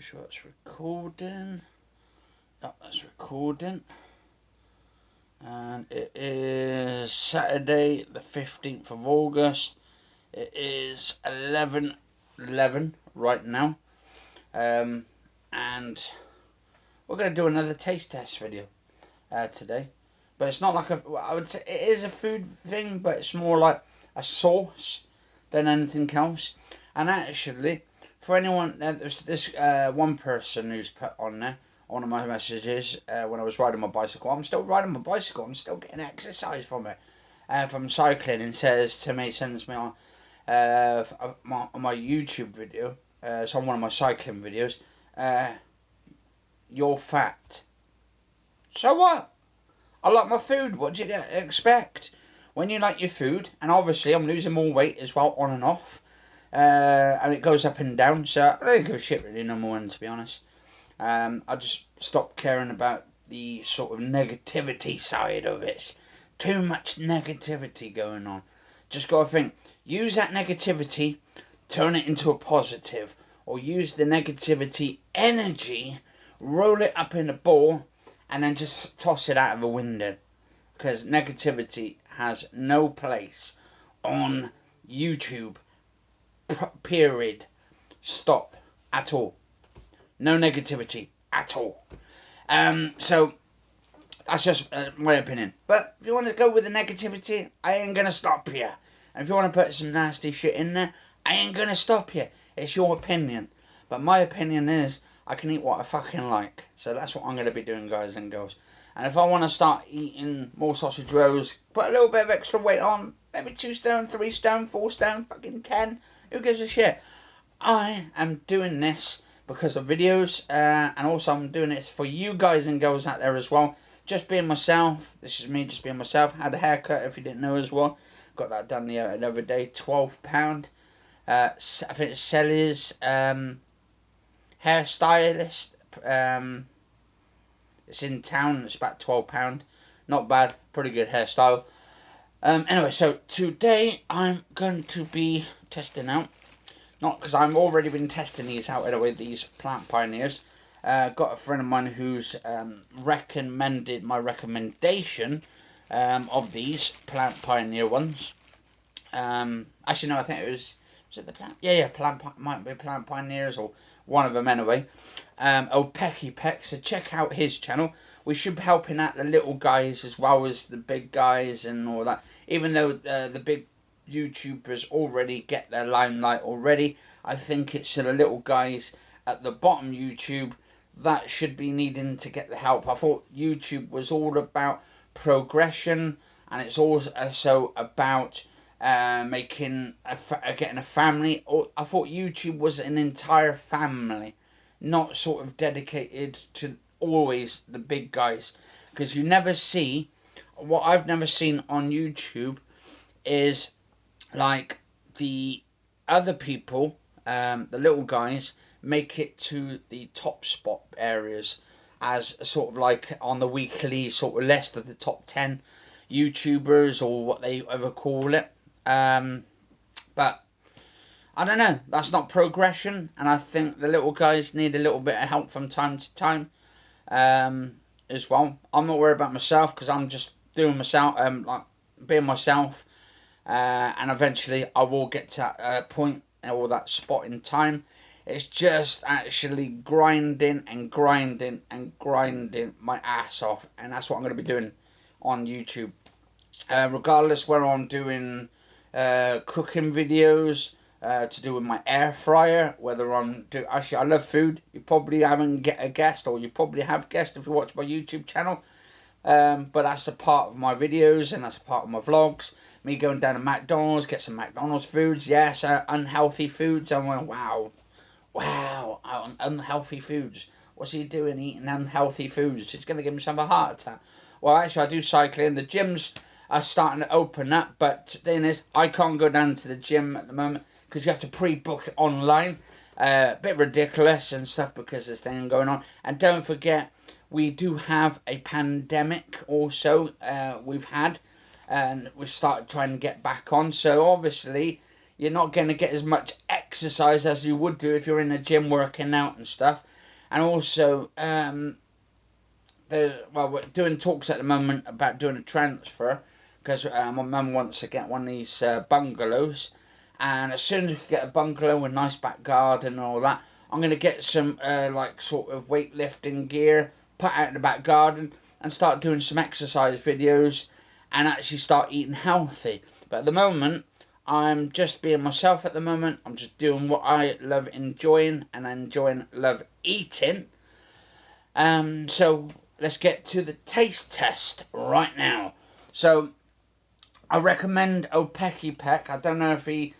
Make sure that's recording. Yep, that's recording. And it is Saturday the 15th of August. It is 11:11 right now. And we're going to do another taste test video today. But it's not like I would say it is a food thing, but it's more like a sauce than anything else. And actually, for anyone, there's this one person who's put on there, one of my messages, when I was riding my bicycle. I'm still riding my bicycle. I'm still getting exercise from it, from cycling, and sends me on my YouTube video. It's on one of my cycling videos. You're fat. So what? I like my food. What do you expect? When you like your food, and obviously I'm losing more weight as well, on and off, and it goes up and down, so I don't give a shit really, number one, to be honest. I just stopped caring about the sort of negativity side of it. Too much negativity going on. Just got to think, use that negativity, turn it into a positive, or use the negativity energy, roll it up in a ball, and then just toss it out of a window. Because negativity has no place on YouTube. Period. Stop. At all. No negativity. At all. So, that's just my opinion. But if you want to go with the negativity, I ain't going to stop you. And if you want to put some nasty shit in there, I ain't going to stop you. It's your opinion. But my opinion is, I can eat what I fucking like. So that's what I'm going to be doing, guys and girls. And if I want to start eating more sausage rolls, put a little bit of extra weight on, maybe 2 stone, 3 stone, 4 stone, fucking 10, who gives a shit? I am doing this because of videos, and also I'm doing it for you guys and girls out there as well. Just being myself. This is me just being myself. Had a haircut, if you didn't know as well. Got that done the other day, £12. I think it's Sally's hairstylist. It's in town. It's about £12. Not bad. Pretty good hairstyle. Anyway, so today I'm going to be testing out. Not because I've already been testing these out with these Plant Pioneers. Got a friend of mine who's recommended my recommendation of these Plant Pioneer ones. Actually, no, I think it was it the Plant? Yeah, might be Plant Pioneers, or one of them anyway. Old Pecky Peck, so check out his channel. We should be helping out the little guys as well as the big guys and all that. Even though the big YouTubers already get their limelight already, I think it's the little guys at the bottom YouTube that should be needing to get the help. I thought YouTube was all about progression, and it's also about getting a family. I thought YouTube was an entire family, not sort of dedicated to always the big guys, because you never see, what I've never seen on YouTube is like the other people, the little guys, make it to the top spot areas as sort of like on the weekly sort of list of the top 10 YouTubers, or what they ever call it. But I don't know, that's not progression, and I think the little guys need a little bit of help from time to time as well. I'm not worried about myself, because I'm just doing myself, like being myself, and eventually I will get to that point or that spot in time. It's just actually grinding and grinding and grinding my ass off, and that's what I'm going to be doing on YouTube. Regardless whether I'm doing cooking videos to do with my air fryer, whether I'm actually, I love food. You probably haven't get a guest, or you probably have guessed if you watch my YouTube channel. But that's a part of my videos, and that's a part of my vlogs. Me going down to McDonald's, get some McDonald's foods. Yes, unhealthy foods. I'm like, wow, unhealthy foods. What's he doing eating unhealthy foods? He's going to give himself a heart attack. Well, actually, I do cycling. The gyms are starting to open up, but the thing is, I can't go down to the gym at the moment because you have to pre-book it online. A bit ridiculous and stuff, because there's things going on. And don't forget, we do have a pandemic also, we've had, and we've started trying to get back on. So obviously, you're not going to get as much exercise as you would do if you're in the gym working out and stuff. And also, we're doing talks at the moment about doing a transfer, because my mum wants to get one of these bungalows, and as soon as we can get a bungalow with a nice back garden and all that, I'm going to get some like sort of weightlifting gear, put out in the back garden, and start doing some exercise videos, and actually start eating healthy. But at the moment, I'm just being myself at the moment. I'm just doing what I love enjoying, and love eating. So let's get to the taste test right now. So I recommend Opecky Peck. I don't know if he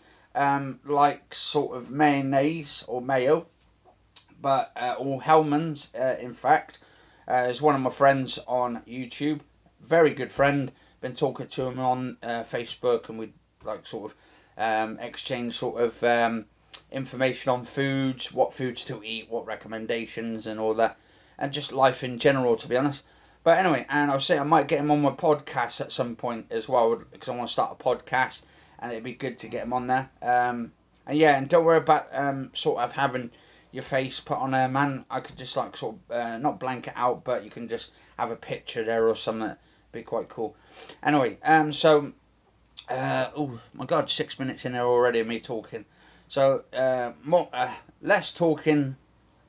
likes sort of mayonnaise or mayo, but or Hellmann's in fact. Is one of my friends on YouTube. Very good friend. Been talking to him on Facebook, and we like sort of exchange sort of information on foods, what foods to eat, what recommendations and all that, and just life in general, to be honest. But anyway, and I was saying I might get him on my podcast at some point as well, because I want to start a podcast, and it'd be good to get him on there. And yeah, and don't worry about sort of having your face put on there, man. I could just like sort of not blank it out, but you can just have a picture there or something. It'd be quite cool. Anyway, so oh my god, 6 minutes in there already of me talking. So more less talking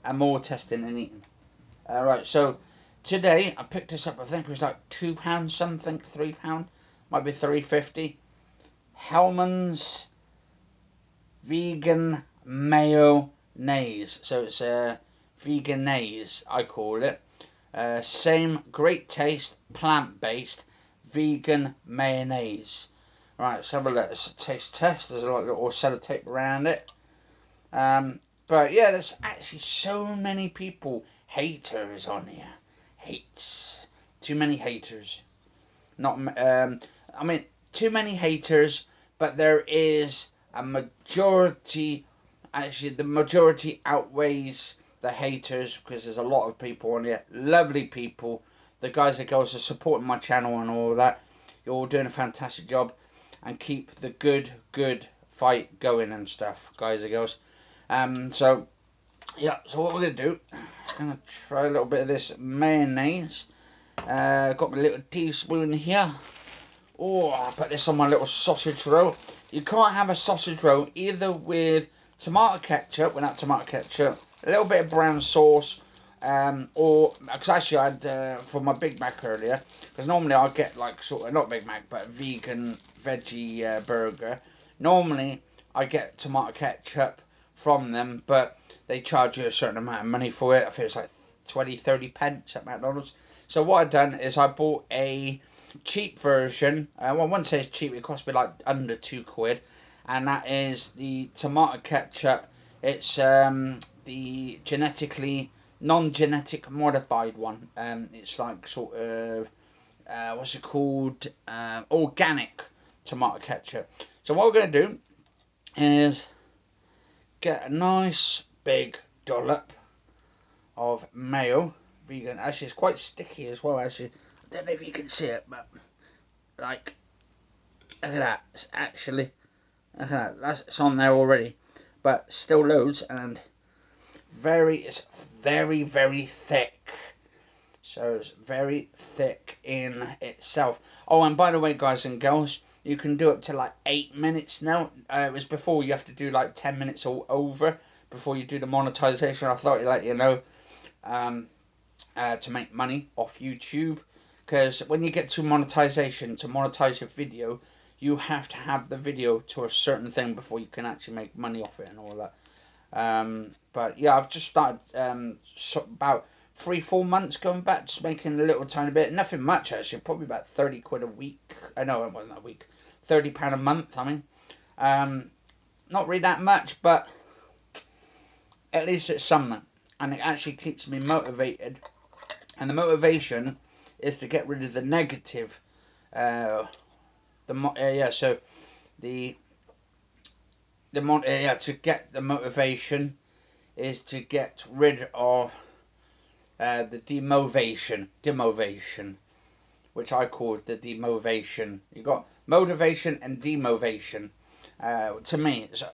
and more testing and eating. Right, so today I picked this up. I think it was like £2 something, £3, might be £3.50. Hellmann's vegan mayonnaise. So it's veganese, I call it. Same great taste, plant-based vegan mayonnaise. Right, let's have a look. It's a taste test. There's a little sellotape around it. But yeah, there's actually so many people, haters on here. Hates. Too many haters. Not, I mean, too many haters, but there is a majority. Actually, the majority outweighs the haters, because there's a lot of people on here. Lovely people. The guys and girls are supporting my channel and all that. You're all doing a fantastic job. And keep the good fight going and stuff, guys and girls. So, yeah, so what we're going to do, I'm going to try a little bit of this mayonnaise. Got my little teaspoon here. Oh, I'll put this on my little sausage roll. You can't have a sausage roll either with tomato ketchup, without tomato ketchup, a little bit of brown sauce, or, because actually I had, for my Big Mac earlier, because normally I'll get like sort of, not Big Mac, but vegan veggie burger. Normally I get tomato ketchup from them, but they charge you a certain amount of money for it. I think it's like 20-30 pence at McDonald's. So what I've done is I bought a cheap version. Well, I wouldn't say it's cheap, it cost me like under £2, and that is the tomato ketchup. It's the non-genetic modified one. It's like sort of what's it called? Organic tomato ketchup. So what we're going to do is get a nice big dollop of mayo. Vegan. Actually, it's quite sticky as well. Actually, I don't know if you can see it, but like, look at that. It's actually, look at that. It's on there already, but still loads, and it's very, very thick. So it's very thick in itself. Oh, and by the way, guys and girls, you can do up to like 8 minutes now. It was before you have to do like 10 minutes or over before you do the monetization. I thought I'd let you know, to make money off YouTube. Because when you get to monetization, to monetize your video, you have to have the video to a certain thing before you can actually make money off it and all that. But yeah, I've just started about 3-4 months going back, just making a little tiny bit. Nothing much actually, probably about 30 quid a week. I know it wasn't a week. £30 a month, I mean. Not really that much, but at least it's something. And it actually keeps me motivated. And the motivation is to get rid of the negative. To get the motivation is to get rid of the demotivation, which I call the demotivation. You got motivation and demotivation. To me,